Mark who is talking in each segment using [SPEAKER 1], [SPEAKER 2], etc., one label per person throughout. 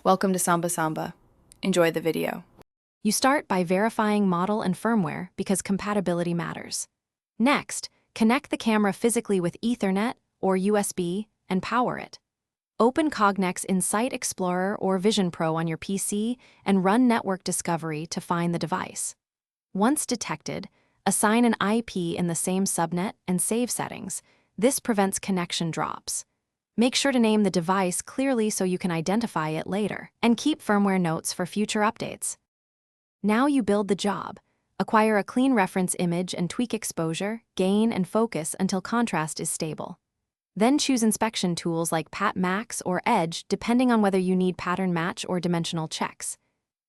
[SPEAKER 1] Welcome to Samba Samba. Enjoy the video.
[SPEAKER 2] You start by verifying model and firmware because compatibility matters. Next, connect the camera physically with Ethernet or USB and power it. Open Cognex in Site Explorer or Vision Pro on your PC and run Network Discovery to find the device. Once detected, assign an IP in the same subnet and save settings. This prevents connection drops. Make sure to name the device clearly so you can identify it later, and keep firmware notes for future updates. Now you build the job. Acquire a clean reference image and tweak exposure, gain, and focus until contrast is stable. Then choose inspection tools like Pat Max or Edge depending on whether you need pattern match or dimensional checks.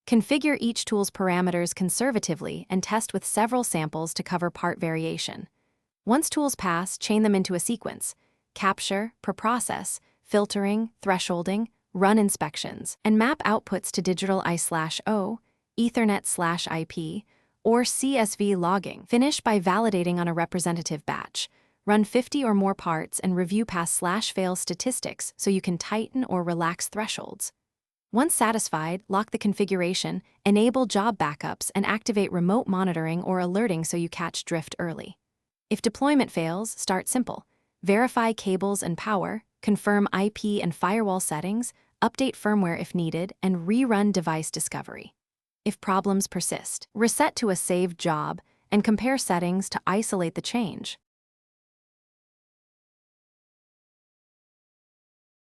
[SPEAKER 2] Configure each tool's parameters conservatively and test with several samples to cover part variation. Once tools pass, chain them into a sequence. Capture, preprocess, filtering, thresholding, run inspections, and map outputs to digital I/O, Ethernet/IP, or CSV logging. Finish by validating on a representative batch. Run 50 or more parts and review pass/fail statistics so you can tighten or relax thresholds. Once satisfied, lock the configuration, enable job backups, and activate remote monitoring or alerting so you catch drift early. If deployment fails, start simple. Verify cables and power, confirm IP and firewall settings, update firmware if needed, and rerun device discovery. If problems persist, reset to a saved job and compare settings to isolate the change.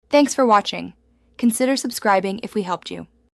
[SPEAKER 3] Thanks for watching. Consider subscribing if we helped you.